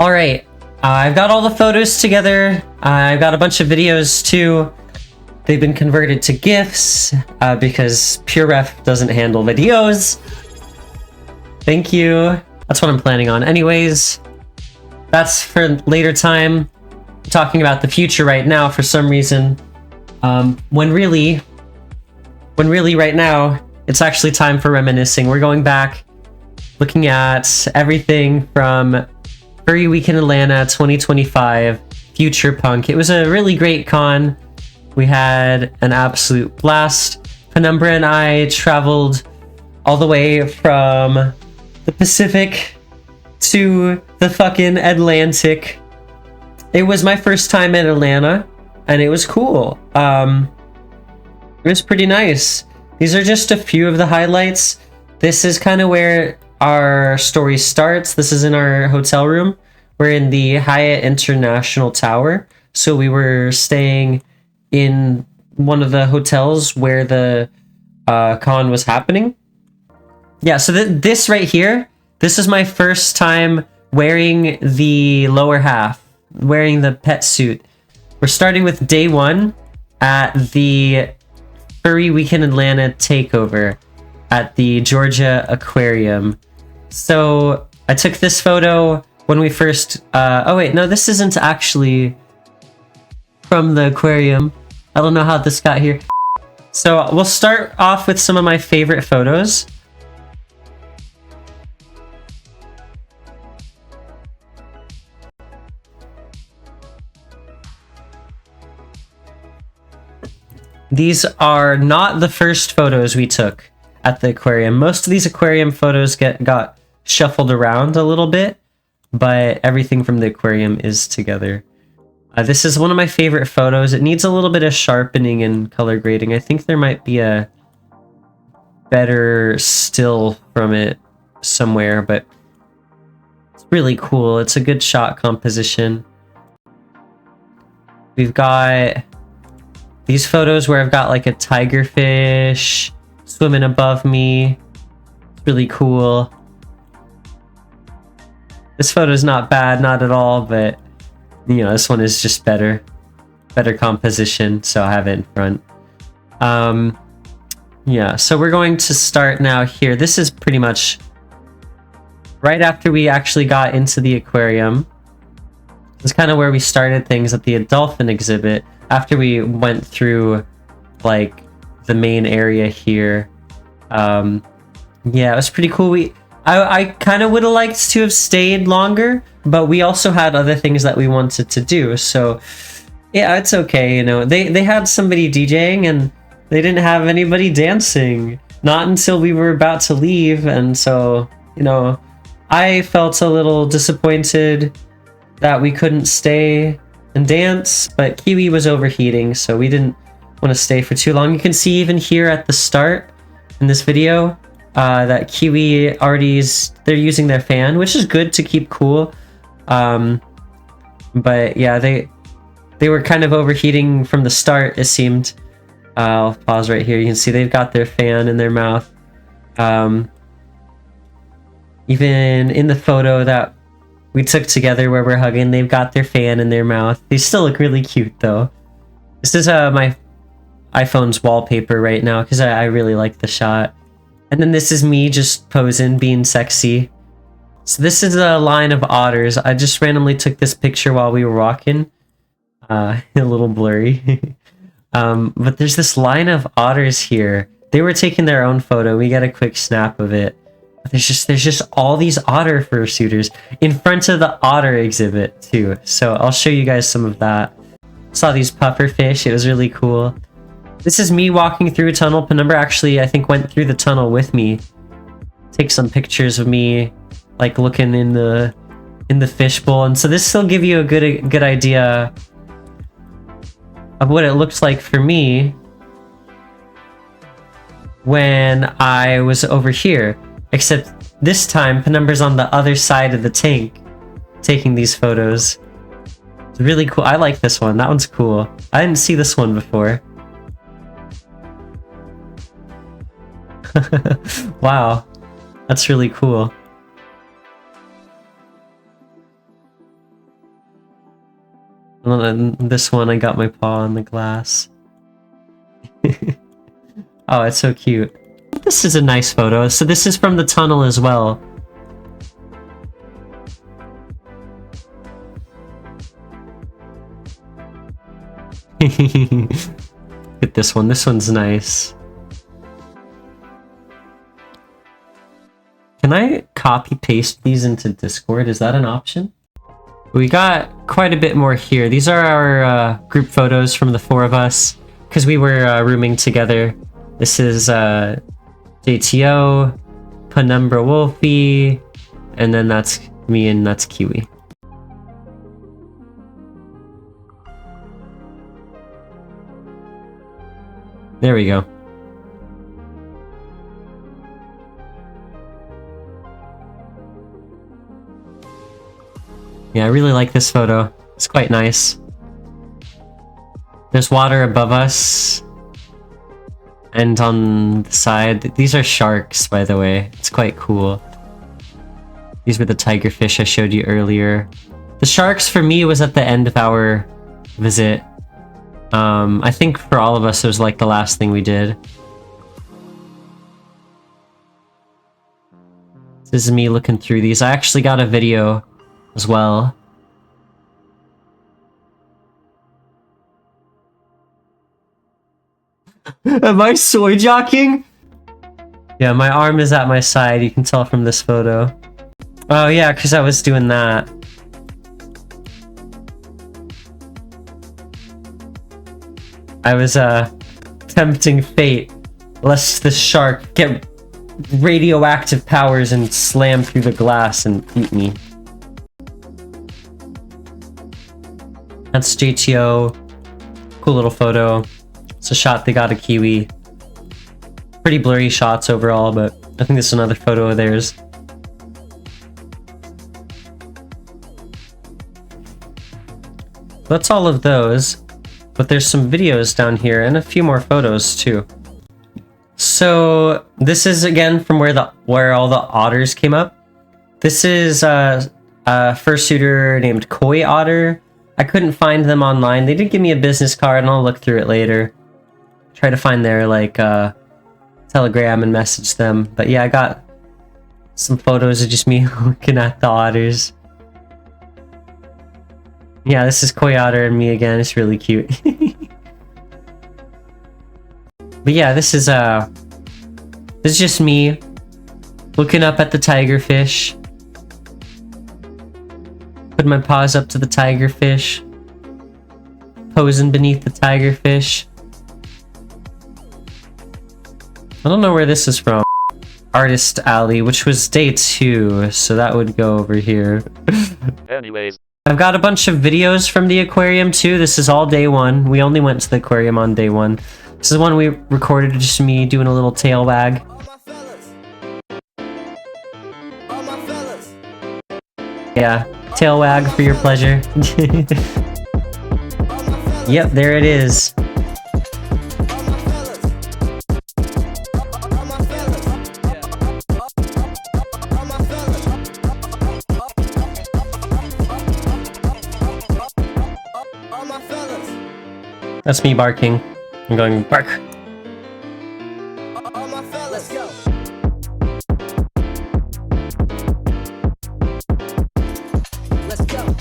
Alright, I've got all the photos together. I've got a bunch of videos too. They've been converted to GIFs because PureRef doesn't handle videos. Thank you. That's what I'm planning on. Anyways, that's for later time. I'm talking about the future right now for some reason. When really right now, it's actually time for reminiscing. We're going back, looking at everything from Furry Weekend Atlanta 2025, Future Punk. It was a really great con. We had an absolute blast. Penumbra and I traveled all the way from the Pacific to the fucking Atlantic. It was my first time in Atlanta, and it was cool. It was pretty nice. These are just a few of the highlights. This is kind of where our story starts. This is in our hotel room. We're in the Hyatt International Tower. So we were staying in one of the hotels where the con was happening. Yeah, so this right here, this is my first time wearing the lower half, wearing the pet suit. We're starting with day one at the Furry Weekend Atlanta takeover at the Georgia Aquarium. So I took this photo when we first... oh wait, no, this isn't actually from the aquarium. I don't know how this got here. So we'll start off with some of my favorite photos. These are not the first photos we took at the aquarium. Most of these aquarium photos got shuffled around a little bit, but everything from the aquarium is together. This is one of my favorite photos. It needs a little bit of sharpening and color grading. I think there might be a better still from it somewhere, but it's really cool. It's a good shot composition. We've got these photos where I've got like a tigerfish swimming above me. It's really cool. This photo's not bad, not at all, but you know, this one is just better composition, so I have it in front. Yeah, so we're going to start now here. This is pretty much right after we actually got into the aquarium. It's kind of where we started things at the dolphin exhibit, after we went through like the main area here. Yeah, it was pretty cool. I kind of would have liked to have stayed longer, but we also had other things that we wanted to do. So yeah, it's okay. You know, they had somebody DJing and they didn't have anybody dancing, not until we were about to leave. And so, you know, I felt a little disappointed that we couldn't stay and dance, but Kiwi was overheating, so we didn't want to stay for too long. You can see even here at the start in this video, that Kiwi they're using their fan, which is good to keep cool. But yeah, they were kind of overheating from the start, it seemed. I'll pause right here. You can see they've got their fan in their mouth. Even in the photo that we took together where we're hugging, they've got their fan in their mouth. They still look really cute though. This is my iPhone's wallpaper right now because I really like the shot. And then this is me just posing, being sexy. So this is a line of otters. I just randomly took this picture while we were walking. A little blurry. But there's this line of otters here. They were taking their own photo. We got a quick snap of it. There's just all these otter fursuiters in front of the otter exhibit too. So I'll show you guys some of that. Saw these puffer fish. It was really cool. This is me walking through a tunnel. Penumbra actually, I think, went through the tunnel with me. Take some pictures of me, like looking in the fishbowl, and so this will give you a good idea of what it looks like for me when I was over here. Except this time, Penumbra's on the other side of the tank, taking these photos. It's really cool. I like this one. That one's cool. I didn't see this one before. Wow, that's really cool. And then this one, I got my paw on the glass. Oh, it's so cute. This is a nice photo. So this is from the tunnel as well. Look at this one. This one's nice. Can I copy paste these into Discord? Is that an option? We got quite a bit more here. These are our group photos from the 4 of us because we were rooming together. This is JTO, Penumbra Wolfie, and then that's me and that's Kiwi. There we go. Yeah, I really like this photo. It's quite nice. There's water above us. And on the side, these are sharks, by the way. It's quite cool. These were the tigerfish I showed you earlier. The sharks, for me, was at the end of our visit. I think for all of us, it was like the last thing we did. This is me looking through these. I actually got a video as well. Am I soy jockeying? Yeah, my arm is at my side. You can tell from this photo. Oh yeah, because I was doing that. I was tempting fate, lest the shark get radioactive powers and slam through the glass and eat me. That's JTO. Cool little photo. It's a shot they got a Kiwi. Pretty blurry shots overall, but I think this is another photo of theirs. That's all of those, but there's some videos down here and a few more photos too. So this is again from where all the otters came up. This is a fursuiter named Koi Otter. I couldn't find them online. They did give me a business card, and I'll look through it later. Try to find their like Telegram and message them. But yeah, I got some photos of just me looking at the otters. Yeah, this is Koi Otter and me again. It's really cute. But yeah, this is just me looking up at the tigerfish. Put my paws up to the tigerfish. Posing beneath the tigerfish. I don't know where this is from. Artist Alley, which was day 2, so that would go over here. Anyways. I've got a bunch of videos from the aquarium too. This is all day 1. We only went to the aquarium on day 1. This is one we recorded, just me doing a little tail wag. Yeah, tail wag for your pleasure. Yep, there it is. That's me barking. I'm going bark. Let's go. Let's go.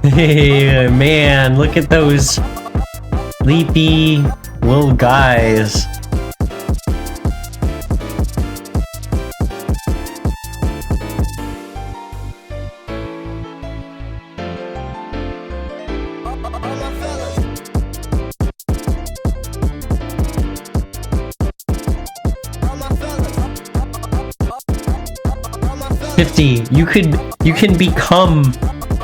Hey, man, look at those sleepy little guys. You can become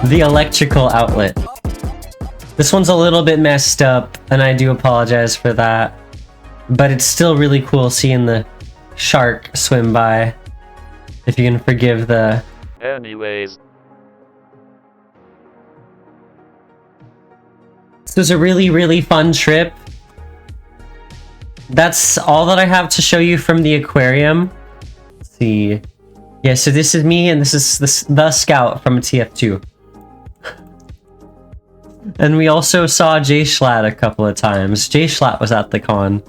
the electrical outlet. This one's a little bit messed up, and I do apologize for that. But it's still really cool seeing the shark swim by. If you can forgive the... Anyways. This was a really, really fun trip. that's all that I have to show you from the aquarium. Let's see. Yeah, so this is me, and this is the scout from TF2. And we also saw Jay Schlatt a couple of times. Jay Schlatt was at the con.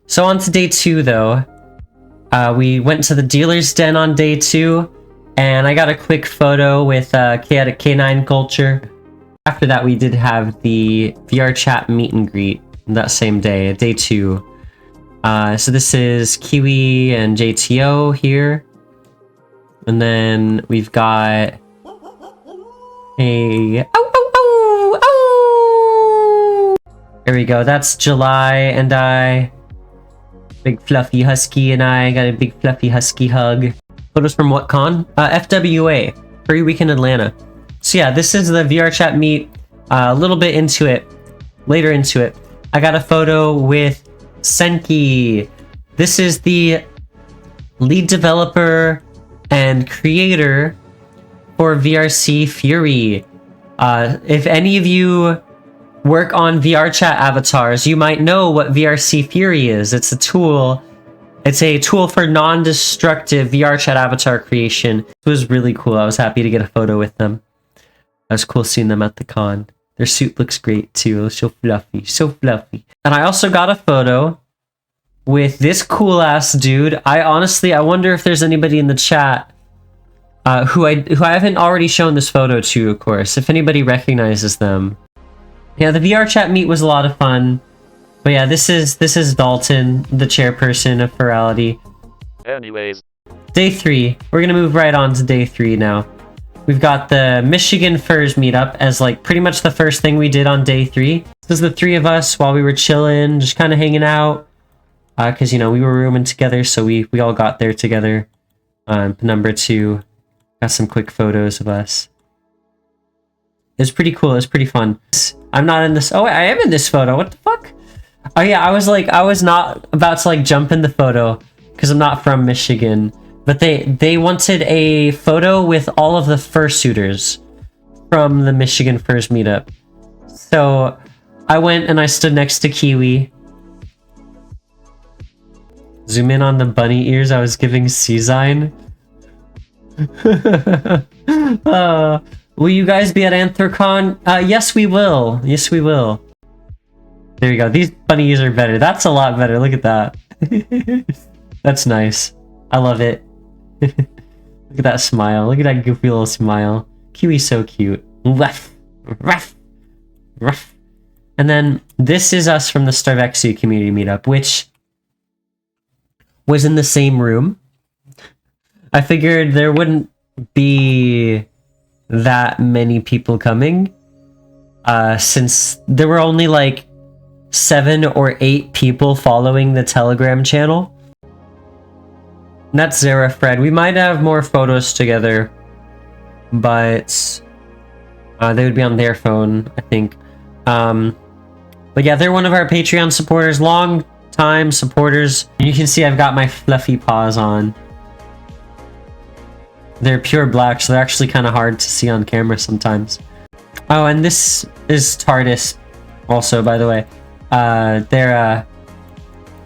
So on to day 2, though. We went to the dealer's den on day 2, and I got a quick photo with K9 Culture. After that, we did have the VR chat meet and greet that same day, day 2. So this is Kiwi and JTO here. And then we've got a... There we go, that's July and I. Big fluffy husky and I got a big fluffy husky hug. Photos from what con? FWA, Furry Weekend Atlanta. So yeah, this is the VR chat meet. A little bit into it, later into it. I got a photo with Senki. This is the lead developer and creator for VRC Fury. If any of you work on VR chat avatars, you might know what VRC Fury is. It's a tool. It's a tool for non-destructive VR chat avatar creation. It was really cool. I was happy to get a photo with them. It was cool seeing them at the con. Their suit looks great too. It was so fluffy, so fluffy. And I also got a photo with this cool ass dude. I wonder if there's anybody in the chat who I haven't already shown this photo to, of course. If anybody recognizes them. Yeah, the VR chat meet was a lot of fun. But yeah, this is Dalton, the chairperson of Ferality. Anyways. Day 3. We're gonna move right on to day 3 now. We've got the Michigan Furs meetup as like pretty much the first thing we did on day 3. This was the 3 of us while we were chilling, just kind of hanging out. Because, you know, we were rooming together, so we all got there together. Number 2. Got some quick photos of us. It was pretty cool. It was pretty fun. I'm not in this. Oh, wait, I am in this photo. What the fuck? Oh yeah, I was not about to like jump in the photo because I'm not from Michigan. But they wanted a photo with all of the fursuiters from the Michigan Furs meetup. So I went and I stood next to Kiwi. Zoom in on the bunny ears. I was giving C-Zine. Will you guys be at Anthrocon? Yes, we will. Yes, we will. There you go. These bunny ears are better. That's a lot better. Look at that. That's nice. I love it. Look at that smile. Look at that goofy little smile. Kiwi's so cute. Ruff. Ruff. Ruff. And then this is us from the Starvexia community meetup, which was in the same room. I figured there wouldn't be that many people coming, since there were only like 7 or 8 people following the Telegram channel. And that's Zara Fred. We might have more photos together, but they would be on their phone, I think. But yeah, they're one of our Patreon supporters, long time supporters. You can see I've got my fluffy paws on. They're pure black, so they're actually kind of hard to see on camera sometimes. Oh, and this is TARDIS also, by the way. They're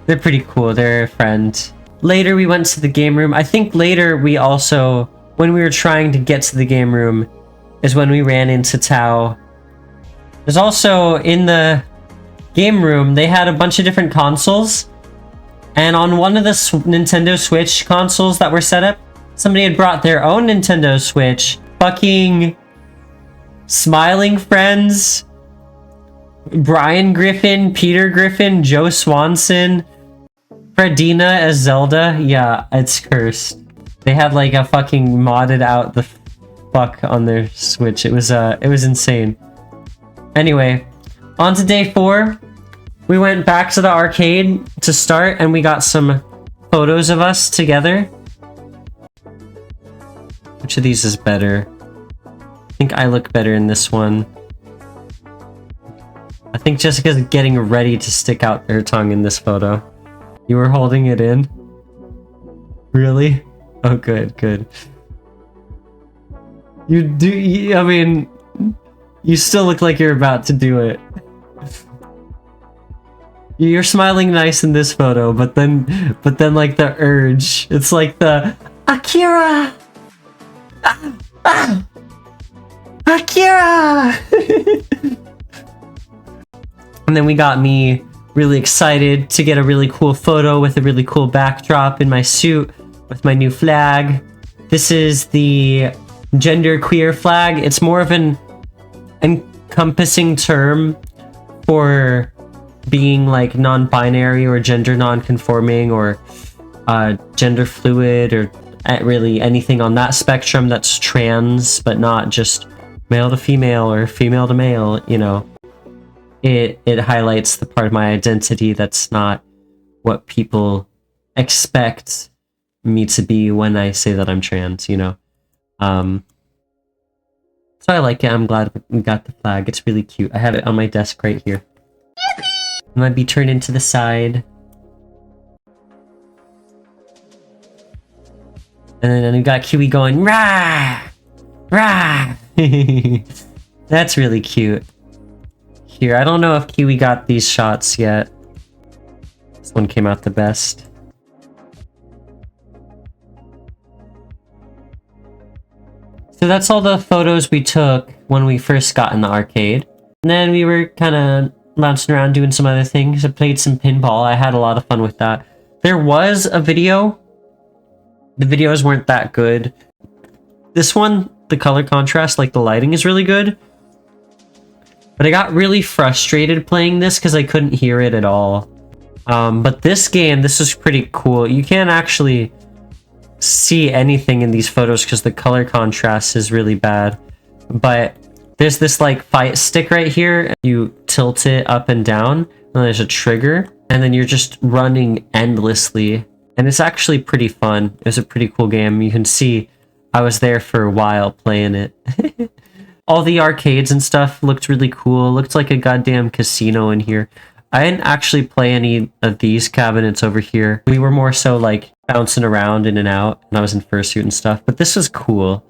pretty cool. They're a friend. Later, we went to the game room. I think later we also, when we were trying to get to the game room, is when we ran into Tao. There's also, in the game room, they had a bunch of different consoles. And on one of the Nintendo Switch consoles that were set up, somebody had brought their own Nintendo Switch. Fucking Smiling Friends, Brian Griffin, Peter Griffin, Joe Swanson, Fredina as Zelda. Yeah, it's cursed. They had like a fucking modded out the fuck on their Switch. It was insane. Anyway, on to day 4. We went back to the arcade to start, and we got some photos of us together. Which of these is better? I think I look better in this one. I think Jessica's getting ready to stick out her tongue in this photo. You were holding it in? Really? Oh, good, good. I mean, you still look like you're about to do it. You're smiling nice in this photo, but then like the urge. It's like the Akira! Ah! Ah! Akira! And then we got me really excited to get a really cool photo with a really cool backdrop in my suit with my new flag. This is the genderqueer flag. It's more of an encompassing term for being like non-binary or gender non-conforming or gender fluid or really anything on that spectrum that's trans but not just male to female or female to male, you know. It highlights the part of my identity that's not what people expect me to be when I say that I'm trans, you know. So I like it. I'm glad we got the flag. It's really cute. I have it on my desk right here. It might be turned into the side. And then we got Kiwi going, rah! Rah! That's really cute. Here, I don't know if Kiwi got these shots yet. This one came out the best. So that's all the photos we took when we first got in the arcade. And then we were kind of bouncing around doing some other things. I played some pinball. I had a lot of fun with that. There was a video. The videos weren't that good. This one, the color contrast, like the lighting is really good. But I got really frustrated playing this because I couldn't hear it at all. But this game, this is pretty cool. You can't actually see anything in these photos because the color contrast is really bad. But there's this like fight stick right here. You tilt it up and down, and there's a trigger, and then you're just running endlessly. And it's actually pretty fun. It was a pretty cool game. You can see I was there for a while playing it. All the arcades and stuff looked really cool. Looked like a goddamn casino in here. I didn't actually play any of these cabinets over here. We were more so like bouncing around in and out, and I was in fursuit and stuff. But this was cool.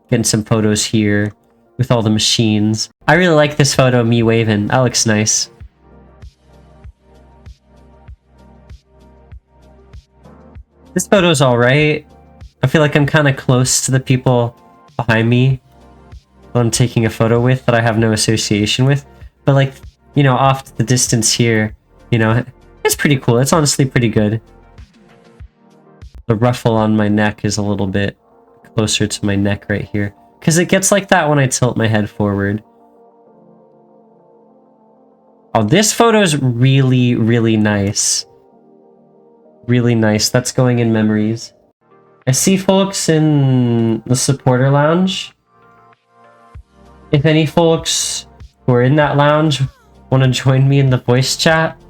Getting some photos here with all the machines. I really like this photo of me waving. That looks nice. This photo's alright. I feel like I'm kind of close to the people behind me that I'm taking a photo with that I have no association with. But like, you know, off to the distance here, you know, it's pretty cool. It's honestly pretty good. The ruffle on my neck is a little bit closer to my neck right here. Because it gets like that when I tilt my head forward. Oh, this photo is really, really nice. Really nice. That's going in memories. I see folks in the supporter lounge. If any folks who are in that lounge want to join me in the voice chat,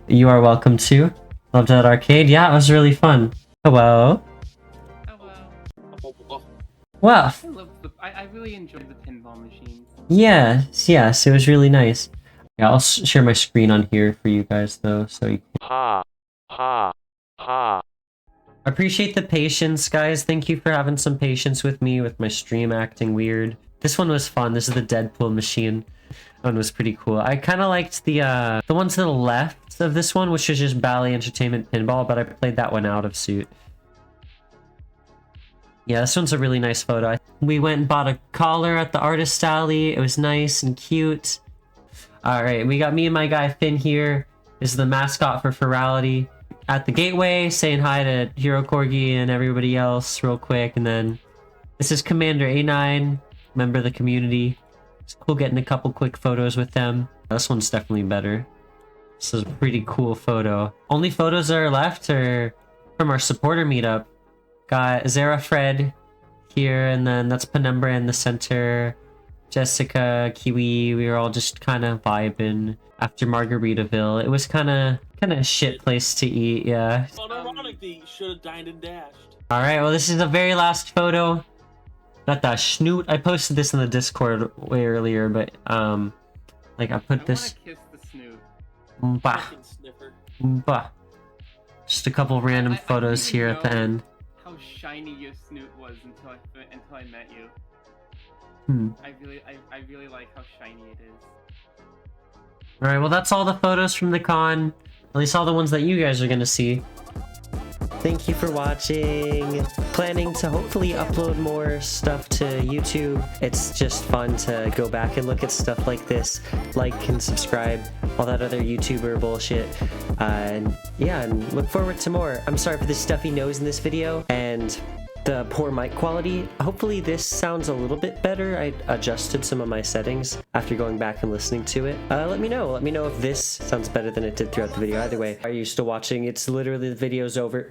you are welcome to. Loved that arcade. Yeah, it was really fun. Hello. Hello. Well, I really enjoyed the pinball machines. Yes, it was really nice. Yeah, I'll share my screen on here for you guys though, so you can... Ha. Ha. Ha. Appreciate the patience, guys. Thank you for having some patience with me with my stream acting weird. This one was fun. This is the Deadpool machine. That one was pretty cool. I kind of liked the one to the left of this one, which is just Bally Entertainment Pinball, but I played that one out of suit. Yeah, this one's a really nice photo. We went and bought a collar at the artist alley. It was nice and cute. Alright, we got me and my guy Finn here. This is the mascot for Ferality. At the gateway, saying hi to Hero Corgi and everybody else real quick. And then this is Commander A9, member of the community. It's cool getting a couple quick photos with them. This one's definitely better. This is a pretty cool photo. Only photos that are left are from our supporter meetup. Got Zara Fred here, and then that's Penumbra in the center. Jessica, Kiwi, we were all just kind of vibing after Margaritaville. It was kind of a shit place to eat, yeah. Unironically, you should have dined and dashed. Alright, well this is the very last photo. Not the schnoot. I posted this in the Discord way earlier, but like I put this... I wanna kiss the snoot. Bah. Fucking sniffer. Bah. Just a couple random photos here at the end. How shiny your snoot was until I met you. I really like how shiny it is. Alright, well that's all the photos from the con. At least all the ones that you guys are gonna see. Thank you for watching. Planning to hopefully upload more stuff to YouTube. It's just fun to go back and look at stuff like this. Like and subscribe, all that other YouTuber bullshit. And yeah, and look forward to more. I'm sorry for the stuffy nose in this video and the poor mic quality. Hopefully this sounds a little bit better. I adjusted some of my settings after going back and listening to it. Let me know if this sounds better than it did throughout the video. Either way, are you still watching? It's literally the video's over.